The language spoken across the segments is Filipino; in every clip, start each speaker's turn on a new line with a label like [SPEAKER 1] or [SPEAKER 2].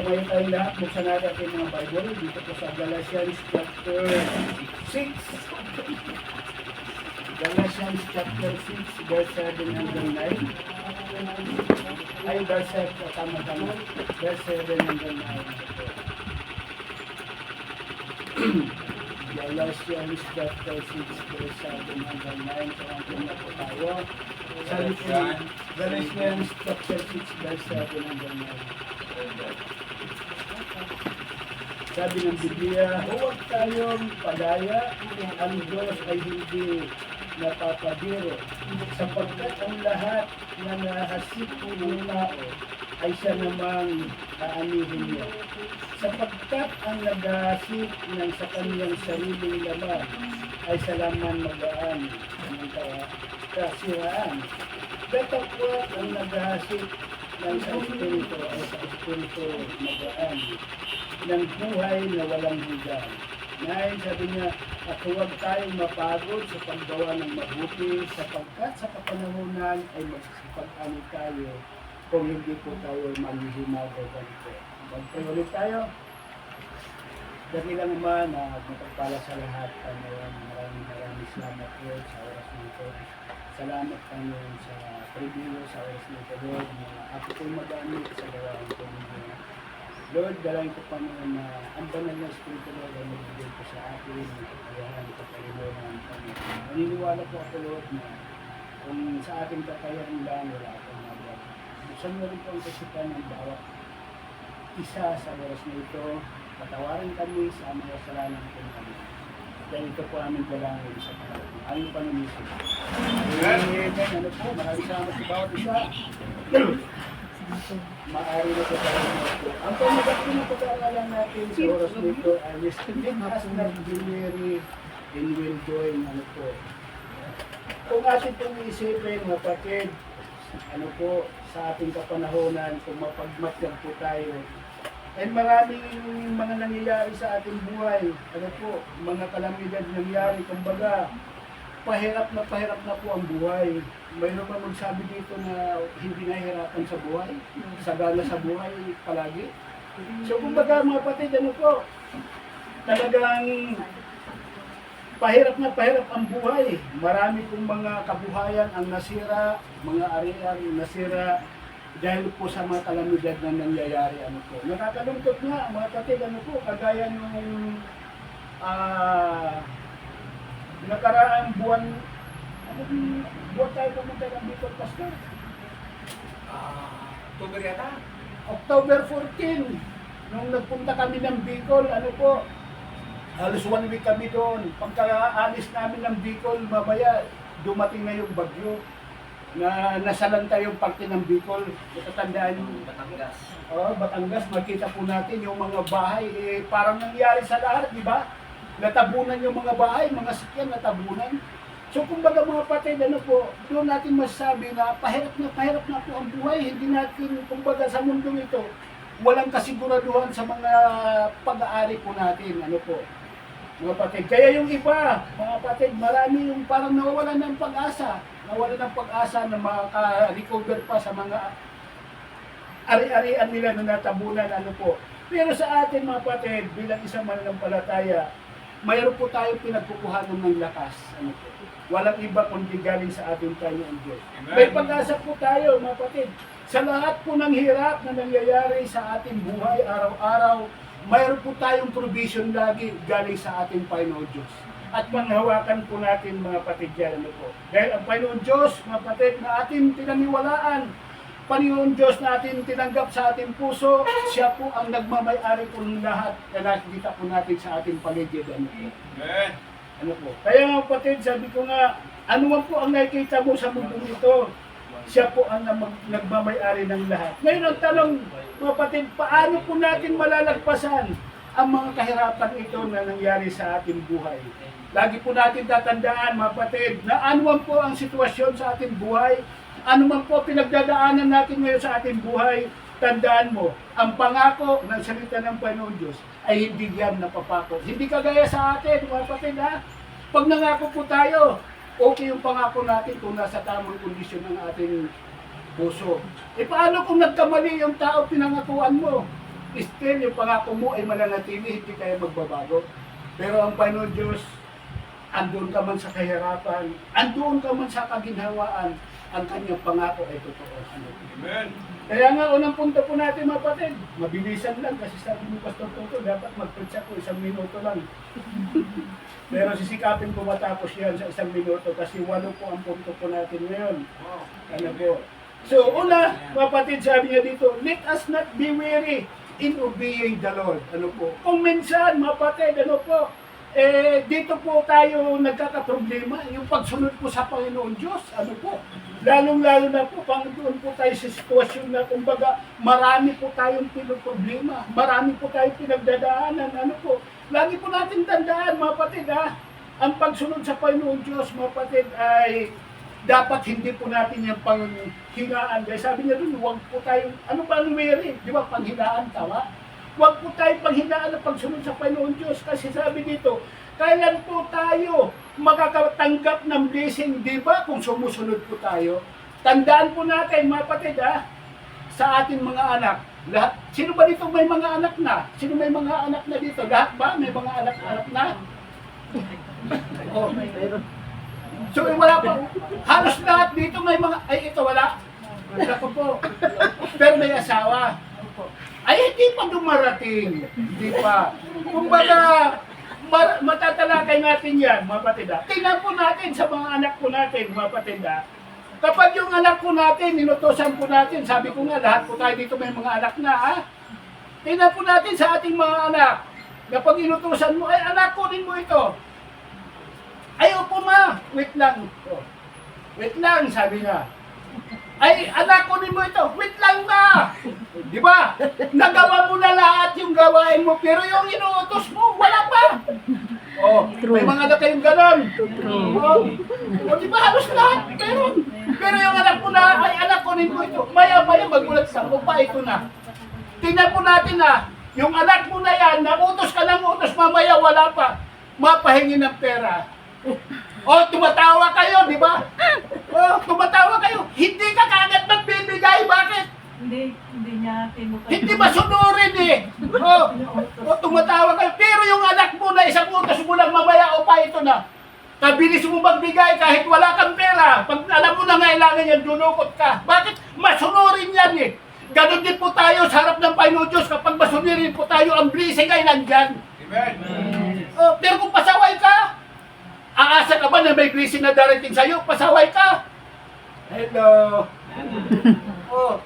[SPEAKER 1] ngayon tayong lahat, buksan natin ating mga Bible dito po sa Galatians chapter 6. Galatians chapter 6, verse 7 hanggang 9. Ay, verse 7, tama. Verse 7 hanggang 9. Galatians chapter 6, verse 7 hanggang 9. So, hanggang na po tayo. Sabi po, Galatians chapter 6, verse 7 hanggang 9. Sabi ng Biblia, huwag tayong padaya, ang Diyos ay hindi napapadiro, sapagkat ang lahat na nahasip ng tao ay siya namang kaanihin niya. Sapagkat ang naghahasip ng sa kanyang sariling laman ay sa laman magaan ng kasiraan. Datapwat ang naghahasip ng sa Espiritu ay sa Espiritu magaan ng buhay na walang hanggan. Ngayon sabi niya, at huwag tayong mapagod sa paggawa ng mabuti sapagkat sa kapanahunan ay magsisipag-ani tayo kung hindi po tayo maghihimaw o ganito. Magpray ulit tayo. Dakilang Ama na magpagpala sa lahat. Maraming salamat po sa oras nito. Salamat Panginoon sa pribilyo sa oras nito, Lord, na ako po'y magamit sa gawain ko ninyo. Lord, dalayan ko Panginoon na ang banal na Espiritu Lord ay magbigay ko sa akin ng kakayahan ko Panginoon. Naniniwala po ako Lord na kung sa ating kakayahan lang wala akong magagawa. Buksan mo rin po ang kasipan ng bawat isa sa oras na ito. Patawarin kami sa mga kasalanan ko kami. Dahil ito po aming dalangin sa Panginoon. Ayon pa ng Isus. Amen. Ano po, maraming salamat sa bawat isa. Maari na sa Panginoon. Ang pamagati na pag-aaralan natin sa oras nito ay listening as not binary in will doing. Ano po. Kung atin pong isipin, mapatid, ano po, sa ating kapanahonan, kung mapagmatyan po tayo, ay maraming mga nangyayari sa ating buhay. Ano po, mga kalamidad nangyayari. Kumbaga, pahirap na po ang buhay. Mayroon ba magsabi dito na hindi nahihirapan sa buhay? Sagana sa buhay palagi? So, kumbaga mga kapatid, ano po, talagang pahirap ang buhay. Marami pong mga kabuhayan ang nasira, mga ari-ari nasira, dahil po sa mga kalamidad na nangyayari, ano po. Nakakalungkot nga, mga kapatid, ano po, kagaya nung nakaraang buwan, buwan tayo pumunta ng Bicol, Pastor?
[SPEAKER 2] October yata?
[SPEAKER 1] October 14, nung nagpunta kami ng Bicol, ano po, halos 1 week kami doon. Pagka-alis namin ng Bicol, mamaya dumating na yung bagyo na nasalanta yung parte ng Bicol. Natatandaan yung
[SPEAKER 2] Batangas.
[SPEAKER 1] Batangas, makita po natin yung mga bahay, parang nangyari sa lahat, di ba? Natabunan yung mga bahay, mga sakyan natabunan. So kumbaga mga patid, ano po, doon natin masasabi na pahirap na po ang buhay. Hindi natin, kumbaga sa mundong ito, walang kasiguraduhan sa mga pag-aari po natin, ano po. Mga patid, kaya yung iba, mga patid, marami yung parang nawawalan ng pag-asa. Nawalan ng pag-asa na maka-recover pa sa mga ari-arian nila na natabunan, ano po. Pero sa atin mga patid, bilang isang mananampalataya, mayroon po tayo pinagkukuhanan ng lakas. Ano po. Walang iba kundi galing sa ating Panginoon Diyos. May pag-asa po tayo mga patid. Sa lahat po ng hirap na nangyayari sa ating buhay araw-araw, mayroon po tayong provision lagi galing sa ating Panginoon Diyos. At panghawakan po natin mga patid yan, ano po. Dahil ang Panginoon Diyos, mga patid, na ating pinaniwalaan, Panginoon Diyos na ating tinanggap sa ating puso, siya po ang nagmamay-ari po ng lahat na nakikita po natin sa ating paligid. Ano po.
[SPEAKER 2] Amen.
[SPEAKER 1] Ano po. Kaya mga patid, sabi ko nga, ano man po ang nakikita mo sa mundo ito, siya po ang nagmamay-ari ng lahat. Ngayon ang tanong, mga patid, paano po natin malalagpasan ang mga kahirapan ito na nangyari sa ating buhay? Lagi po natin tatandaan, mga patid, na anuman po ang sitwasyon sa ating buhay, anuman po pinagdadaanan natin ngayon sa ating buhay, tandaan mo, ang pangako ng salita ng Panginoon Diyos ay hindi yan napapako. Hindi kagaya sa atin, mga patid, ha? Pag nangako po tayo, okay yung pangako natin kung nasa tamang kondisyon ng ating puso. E paano kung nagkamali yung tao pinangakuan mo? still yung pangako mo ay mananatili, hindi kayo magbabago. Pero ang Panginoon Diyos, andun ka man sa kahirapan, andun ka man sa kaginhawaan, ang kanyang pangako ay totoo.
[SPEAKER 2] Amen.
[SPEAKER 1] Kaya nga, unang punto po natin, mga kapatid, mabilisan lang kasi sabi ni Pastor Toto, dapat mag-preach ako 1 minuto lang. Pero sisikapin ko matapos yan sa 1 minuto kasi 8 po ang punto po natin ngayon. Ano po? So, una, mga kapatid, sabi niya dito, let us not be weary in obeying the Lord. Ano po? Kung minsan, mga kapatid, ano po, dito po tayo nagkakaproblema, yung pagsunod po sa Panginoon Diyos, ano po, lalong-lalo na po, doon po tayo sa sitwasyon na, kumbaga, marami po tayong pinoproblema, marami po tayong pinagdadaanan, ano po, lagi po natin tandaan, mga kapatid, ang pagsunod sa Panginoon Diyos, mga kapatid, ay dapat hindi po natin yung panghinaan. Kaya sabi niya doon, huwag po tayong, ano ba ang weary? Di ba, panghinaan tawa? Huwag po tayong panghinaan ng pagsunod sa Panginoon Diyos kasi sabi dito, kailan po tayo makakatanggap ng blessing, di ba, kung sumusunod po tayo? Tandaan po natin, mga kapatid, sa ating mga anak. Lahat, sino ba dito may mga anak na? Sino may mga anak na dito? Lahat ba may mga anak na? Oh, so, wala pa. Halos lahat dito may mga, ay ito wala. Wala ko po. Pero may asawa. Ay, hindi pa dumarating. Hindi pa. Kumbaga, matatalakay natin yan, mga patida. Tingnan po natin sa mga anak po natin, mga patida. Kapag yung anak po natin, ninutosan po natin, sabi ko nga, lahat po tayo dito may mga anak na, ha? Tingnan po natin sa ating mga anak. Kapag inutosan mo, ay anak, kunin mo ito. Ayaw po ma, wait lang. Oh. Wait lang, sabi niya. Ay, anak, kunin mo ito. Wait lang na. Di ba? Nagawa mo na lahat yung gawain mo, pero yung inuutos mo, wala pa. Oh, may mga anak kayong ganon. Oh, di ba halos lahat? Pero yung anak mo na, ay anak, kunin mo ito. Maya-maya magulat sa mo pa, ito na. Tingnan po natin na, yung anak mo na yan, nautos ka ng utos, mamaya wala pa. Mapahingi ng pera. Oh, tumatawa kayo, di ba? Oh, tumatawa kayo. Hindi ka kagad magbibigay. Bakit?
[SPEAKER 3] Hindi niya tinutuloy.
[SPEAKER 1] Hindi masunurin eh. Oh, tumatawa kayo. Pero yung anak mo na isang utos mo lang mamaya, o pa ito na. Kabilis mo magbigay kahit wala kang pera. Pag alam mo na kailangan yan, dunukot ka. Bakit? Masunurin yan eh. Ganon din po tayo sa harap ng Panginoon Diyos. Kapag masunurin po tayo, ang blessing ay nandyan.
[SPEAKER 2] Amen.
[SPEAKER 1] Oh, pero kung pasaway ka, aasa ka ba na may blessing na darating sa'yo? Pasaway ka. Hello. Oh,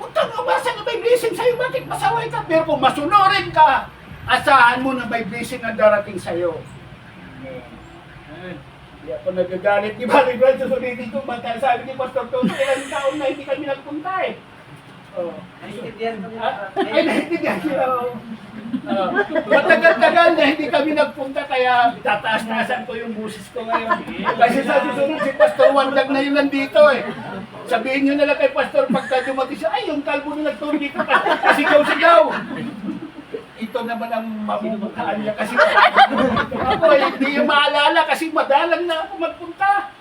[SPEAKER 1] huwag kang umasa na may blessing sa'yo. Bakit pasaway ka? Pero kung masunurin ka, asahan mo na may blessing na darating sa'yo. Hindi ako nagagalit. Di ba, Libra, susulitin ko, sabi ni Pastor Toto, ilang taon na hindi kami nagpunta eh. Oh.
[SPEAKER 3] Naiintindihan ko
[SPEAKER 1] Ay, naintindihan siya. Matagal-tagal na hindi kami nagpunta kaya tataas-taasan ko yung busis ko ngayon. Kasi sa susunod si Pastor Wandag na yun nandito eh. Sabihin nyo na lang kay Pastor pagka dumating siya, ay yung kalbo na nagturo dito kasi sigaw-sigaw. Ito naman ang mamumukhaan niya kasi ako hindi yung maalala kasi madalang na ako magpunta.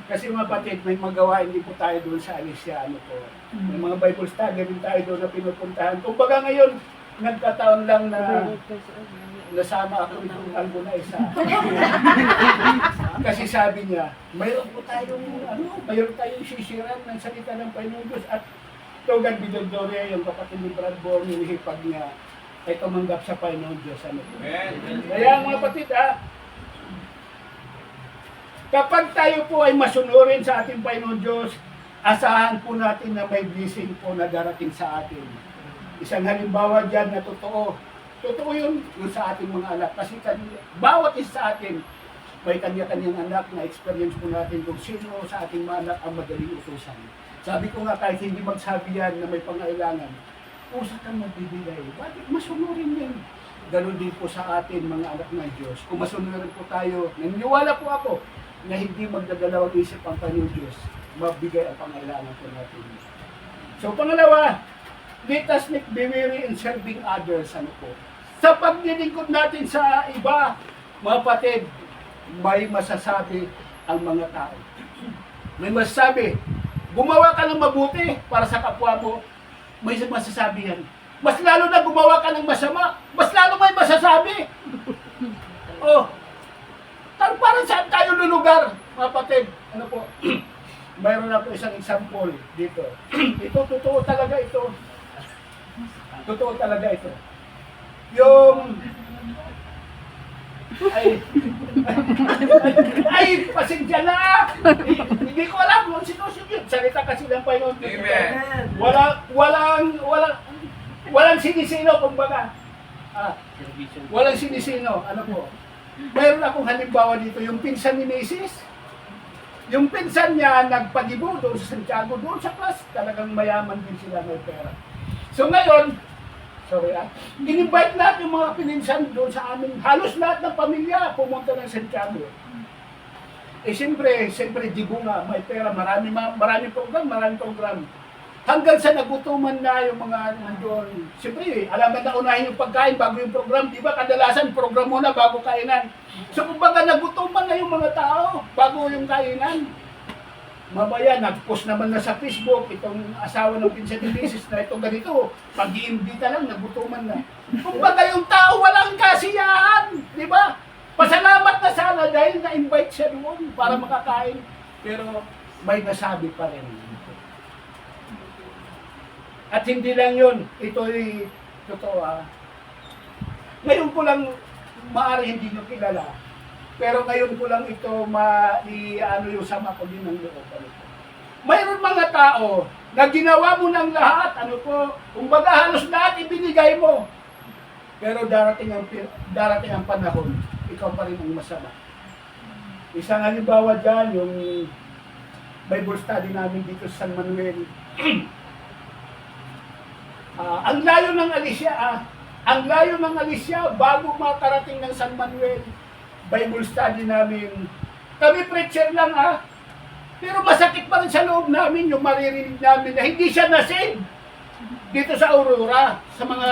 [SPEAKER 1] Kasi mga patid, may magawa, hindi po tayo doon sa Alicia, ano po. May mga Bible study rin tayo doon na pinupuntahan. Kumbaga ngayon, nagkataon lang na nasama ako itong kalbo na isa. Kasi sabi niya, mayroon po tayong sisiran ng salita ng Panginoon Diyos. At Togan Bidogdoria, yung kapatid ni Brad Born, hinihipag niya, ay tumanggap sa Panginoon Diyos. Ano po. Kaya mga patid, kapag tayo po ay masunurin sa ating Panginoon Diyos, asahan po natin na may blessing po na darating sa atin. Isang halimbawa dyan na totoo. Totoo yun sa ating mga anak. Kasi bawat isa sa atin, may kanya-kanyang anak na experience po natin kung sino sa ating mga anak ang madaling utusan. Sabi ko nga kahit hindi magsabi yan na may pangailangan, usa kang magbibigay. Bakit? Masunurin yan. Ganon din po sa atin mga anak ng Diyos. Kung masunurin po tayo, naniniwala po ako, na hindi magdadalawang isip ang Panginoon Diyos, mabigay ang pangailangan po natin. So pangalawa, let us not be weary in serving others. Ano po? Sa paglilingkod natin sa iba, mga patid, may masasabi ang mga tao. May masasabi, gumawa ka ng mabuti para sa kapwa mo, may masasabi yan. mas lalo na gumawa ka ng masama, mas lalo may masasabi. Oh, parang saan tayo lulugar, mga kapatid? Ano po? Mayroon ako isang example dito. Ito, totoo talaga ito. Totoo talaga ito. Yung pasensya na! Hindi ko alam kung sino yun. Salita kasi ng Panginoon.
[SPEAKER 2] Amen.
[SPEAKER 1] Walang sinisino, kumbaga. Walang sinisino. Ano po? Mayroon akong halimbawa dito, yung pinsan ni Mrs. Yung pinsan niya nagpagibo doon sa Santiago, doon sa class, talagang mayaman din sila, may pera. So ngayon, in-invite lahat yung mga pininsan doon sa amin, halos lahat ng pamilya pumunta ng Santiago. Eh siyempre, dibo nga, may pera, maraming program. Hanggang sa nagutuman na yung mga nandoon. Siyempre, alam na unahin yung pagkain bago yung program. Di ba kadalasan program muna bago kainan. So kumbaga nagutuman na yung mga tao bago yung kainan. Mamaya, nag-post naman na sa Facebook itong asawa ng pinsan ni Mrs. na itong ganito. Pag-iimbita lang, nagutuman na. Kumbaga yung tao walang kasiyahan. Di ba? Pasalamat na sana dahil na-invite siya doon para makakain. Pero may nasabi pa rin. At hindi lang yun, ito'y totoo Ngayon ko lang, maaari hindi nyo kilala, pero ngayon ko lang ito yung sama ko din ng loob. Mayroon mga tao na ginawa mo ng lahat, kumbaga halos lahat ibinigay mo. Pero darating ang panahon, ikaw pa rin ang masama. Isang halimbawa dyan, yung Bible study namin dito sa San Manuel. Ang layo ng Alicia, bago makarating ng San Manuel, Bible study namin. Kami preacher lang pero masakit pa rin sa loob namin yung maririnig namin na hindi siya na-save dito sa Aurora, sa mga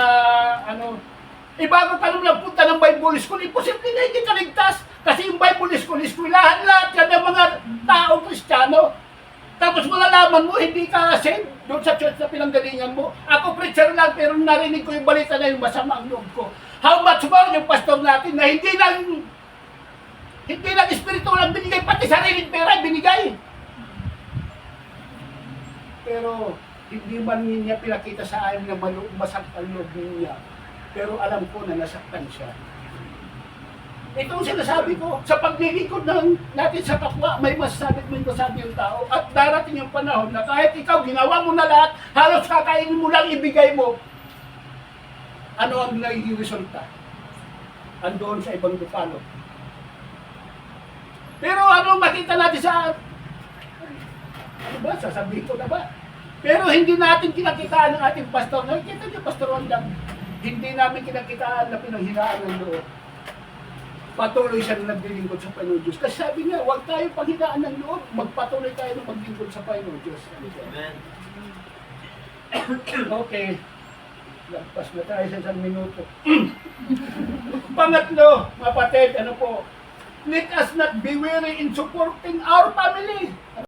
[SPEAKER 1] bago ka naman punta ng Bible School, imposible na hindi ka ligtas kasi yung Bible School, lahat yan ng mga taong Kristiyano. Tapos malalaman mo, hindi ka save doon sa church na pinanggalingan mo. Ako preacher lang, pero narinig ko yung balita na yung masama ang loob ko. How much more yung pastor natin na hindi lang espiritu lang binigay, pati sariling pera binigay. Pero hindi man niya pinakita sa akin na masaktan ang loob niya. Pero alam ko na nasaktan siya. Ito ang sinasabi ko, sa paglilingkod natin sa kapwa, may masasabi yung tao. At darating yung panahon na kahit ikaw, ginawa mo na lahat, halos kakainin mo lang, ibigay mo. Ano ang nagiging resulta? Andoon sa ibang dupalo. Pero makita natin sasabihin ko na ba? Pero hindi natin kinakitaan ng ating pastor. Nakikita niyo, Pastor Wandang, hindi namin kinakitaan na pinanghinaan ng loob. Patuloy siya na naglilingkod sa Panginoon Diyos. Kasi sabi niya, huwag tayo panghinaan ng loob, magpatuloy tayo na maglingkod sa Panginoon Diyos.
[SPEAKER 2] Amen.
[SPEAKER 1] Okay. Lagpas na tayo sa 1 minuto. Pangatlo, kapatid, let us not be weary in supporting our family.